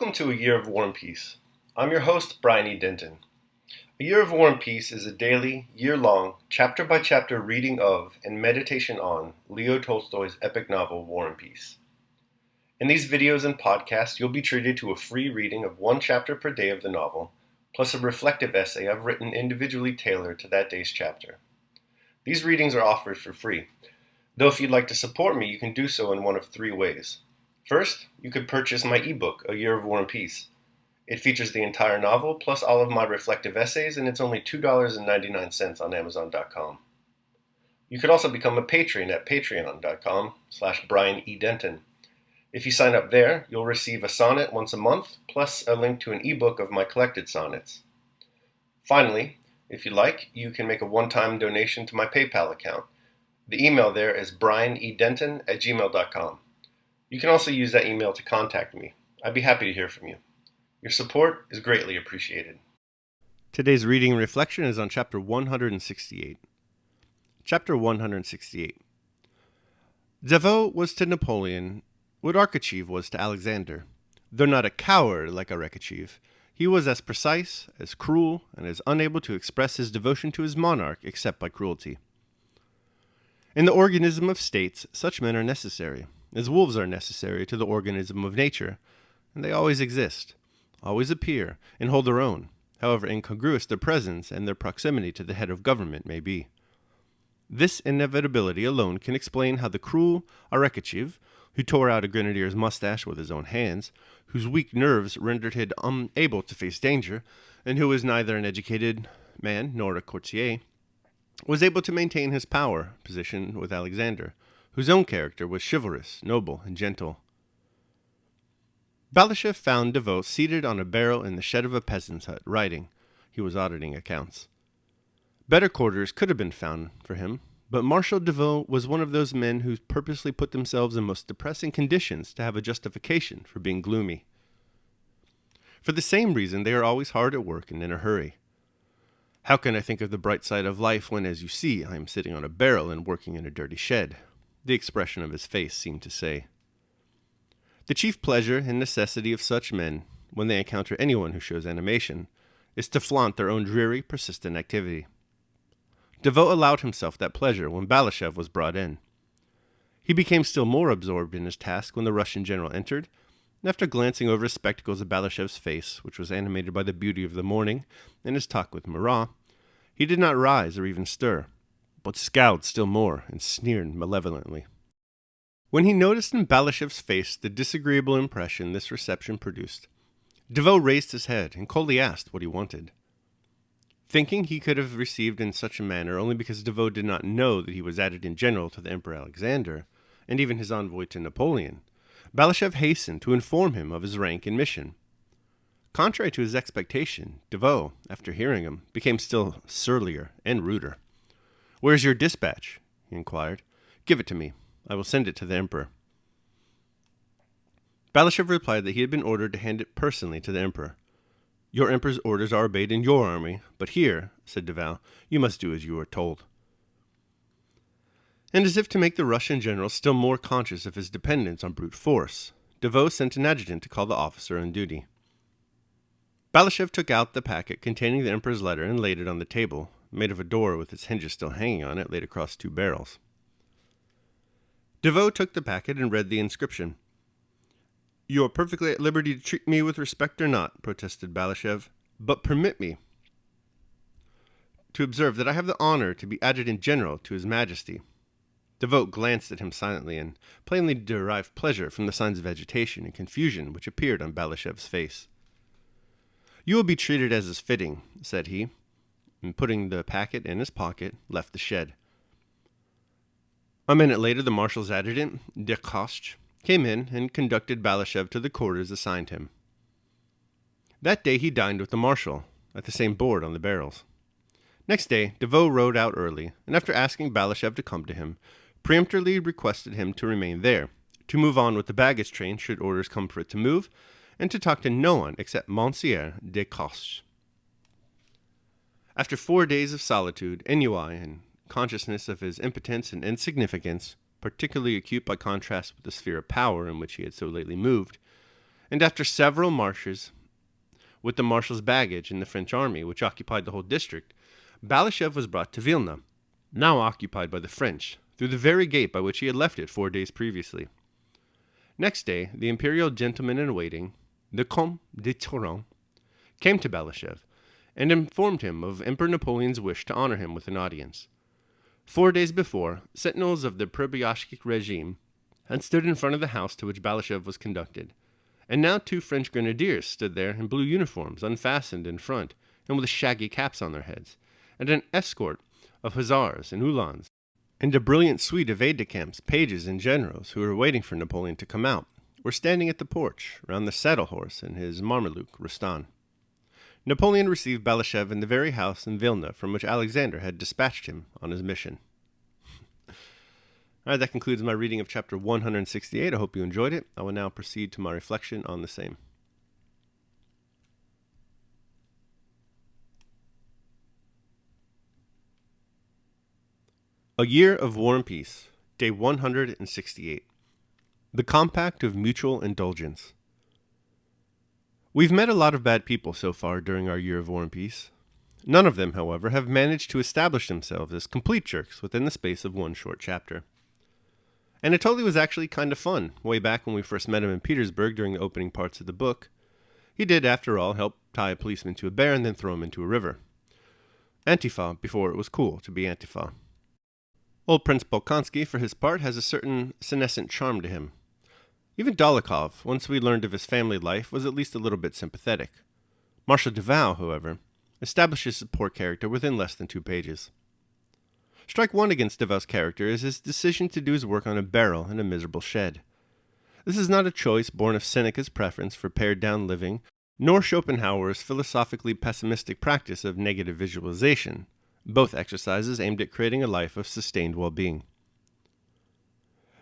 Welcome to A Year of War and Peace. I'm your host, Brian E. Denton. A Year of War and Peace is a daily, year-long, chapter-by-chapter reading of and meditation on Leo Tolstoy's epic novel, War and Peace. In these videos and podcasts, you'll be treated to a free reading of one chapter per day of the novel, plus a reflective essay I've written individually tailored to that day's chapter. These readings are offered for free, though if you'd like to support me, you can do so in one of three ways. First, you could purchase my ebook, A Year of War and Peace. It features the entire novel, plus all of my reflective essays, and it's only $2.99 on Amazon.com. You could also become a patron at patreon.com/Brian E. Denton. If you sign up there, you'll receive a sonnet once a month, plus a link to an ebook of my collected sonnets. Finally, if you like, you can make a one-time donation to my PayPal account. The email there is brianedenton@gmail.com. You can also use that email to contact me. I'd be happy to hear from you. Your support is greatly appreciated. Today's reading and reflection is on Chapter 168. Chapter 168. Devoe was to Napoleon what Arkachev was to Alexander. Though not a coward like Arkachev, he was as precise, as cruel, and as unable to express his devotion to his monarch except by cruelty. In the organism of states, such men are necessary, as wolves are necessary to the organism of nature, and they always exist, always appear, and hold their own, however incongruous their presence and their proximity to the head of government may be. This inevitability alone can explain how the cruel Arakachev, who tore out a grenadier's mustache with his own hands, whose weak nerves rendered him unable to face danger, and who was neither an educated man nor a courtier, was able to maintain his power position with Alexander, whose own character was chivalrous, noble, and gentle. Balashëv found Devoe seated on a barrel in the shed of a peasant's hut, writing. He was auditing accounts. Better quarters could have been found for him, but Marshal Devoe was one of those men who purposely put themselves in most depressing conditions to have a justification for being gloomy. For the same reason, they are always hard at work and in a hurry. How can I think of the bright side of life when, as you see, I am sitting on a barrel and working in a dirty shed? The expression of his face seemed to say. The chief pleasure and necessity of such men, when they encounter anyone who shows animation, is to flaunt their own dreary, persistent activity. Devoe allowed himself that pleasure when Balashëv was brought in. He became still more absorbed in his task when the Russian general entered, and after glancing over his spectacles at Balashëv's face, which was animated by the beauty of the morning and his talk with Marat, he did not rise or even stir, but scowled still more and sneered malevolently. When he noticed in Balashëv's face the disagreeable impression this reception produced, Devoe raised his head and coldly asked what he wanted. Thinking he could have received in such a manner only because Devoe did not know that he was adjutant-general to the Emperor Alexander, and even his envoy to Napoleon, Balashëv hastened to inform him of his rank and mission. Contrary to his expectation, Devoe, after hearing him, became still surlier and ruder. "Where is your dispatch?" he inquired. "Give it to me. I will send it to the Emperor." Balashëv replied that he had been ordered to hand it personally to the Emperor. "Your Emperor's orders are obeyed in your army, but here," said Devoe, "you must do as you are told." And as if to make the Russian general still more conscious of his dependence on brute force, Devoe sent an adjutant to call the officer on duty. Balashëv took out the packet containing the Emperor's letter and laid it on the table, made of a door with its hinges still hanging on it, laid across two barrels. Devoe took the packet and read the inscription. "You are perfectly at liberty to treat me with respect or not," protested Balashëv, "but permit me to observe that I have the honor to be adjutant-general to His Majesty." Devoe glanced at him silently and plainly derived pleasure from the signs of agitation and confusion which appeared on Balashëv's face. "You will be treated as is fitting," said he, and putting the packet in his pocket, left the shed. A minute later, the marshal's adjutant, de Kosch, came in and conducted Balashëv to the quarters assigned him. That day he dined with the marshal, at the same board on the barrels. Next day, Devoe rode out early, and after asking Balashëv to come to him, peremptorily requested him to remain there, to move on with the baggage train should orders come for it to move, and to talk to no one except Monsieur de Kosch. After 4 days of solitude, ennui, and consciousness of his impotence and insignificance, particularly acute by contrast with the sphere of power in which he had so lately moved, And after several marches, with the marshal's baggage and the French army, which occupied the whole district, Balashev was brought to Vilna, now occupied by the French, through the very gate by which he had left it 4 days previously. Next day, the imperial gentleman-in-waiting, the Comte de Turenne, came to Balashev and informed him of Emperor Napoleon's wish to honor him with an audience. 4 days before, sentinels of the Prebyashchik regime had stood in front of the house to which Balashev was conducted, and now 2 French grenadiers stood there in blue uniforms, unfastened in front, and with shaggy caps on their heads, and an escort of hussars and uhlans, and a brilliant suite of aides-de-camps, pages, and generals who were waiting for Napoleon to come out, were standing at the porch, round the saddle horse and his Mameluke, Rustan. Napoleon received Balashev in the very house in Vilna from which Alexander had dispatched him on his mission. All right, that concludes my reading of chapter 168. I hope you enjoyed it. I will now proceed to my reflection on the same. A Year of War and Peace, Day 168. The Compact of Mutual Indulgence. We've met a lot of bad people so far during our Year of War and Peace. None of them, however, have managed to establish themselves as complete jerks within the space of one short chapter. Anatoly was actually kind of fun, way back when we first met him in Petersburg during the opening parts of the book. He did, after all, help tie a policeman to a bear and then throw him into a river. Antifa before it was cool to be Antifa. Old Prince Bolkonsky, for his part, has a certain senescent charm to him. Even Dolokhov, once we learned of his family life, was at least a little bit sympathetic. Marshal Duval, however, establishes his poor character within less than 2 pages. Strike one against Duval's character is his decision to do his work on a barrel in a miserable shed. This is not a choice born of Seneca's preference for pared-down living, nor Schopenhauer's philosophically pessimistic practice of negative visualization, both exercises aimed at creating a life of sustained well-being.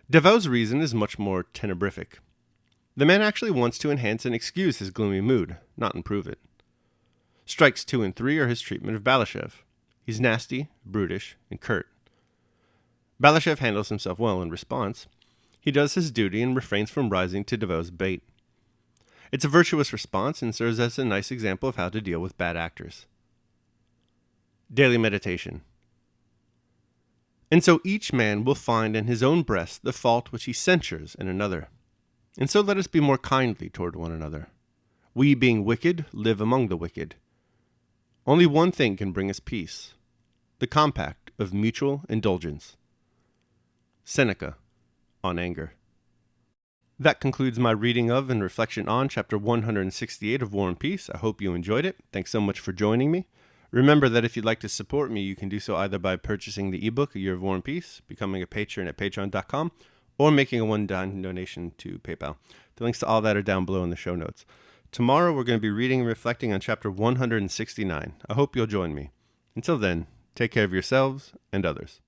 Duval's reason is much more tenebrific. The man actually wants to enhance and excuse his gloomy mood, not improve it. Strikes 2 and 3 are his treatment of Balashev. He's nasty, brutish, and curt. Balashev handles himself well in response. He does his duty and refrains from rising to Duval's bait. It's a virtuous response and serves as a nice example of how to deal with bad actors. Daily Meditation. And so each man will find in his own breast the fault which he censures in another. And so let us be more kindly toward one another. We, being wicked, live among the wicked. Only one thing can bring us peace: the compact of mutual indulgence. Seneca, on anger. That concludes my reading of and reflection on chapter 168 of War and Peace. I hope you enjoyed it. Thanks so much for joining me. Remember that if you'd like to support me, you can do so either by purchasing the ebook, A Year of War and Peace, becoming a patron at patreon.com, or making a one-time donation to PayPal. The links to all that are down below in the show notes. Tomorrow we're going to be reading and reflecting on chapter 169. I hope you'll join me. Until then, take care of yourselves and others.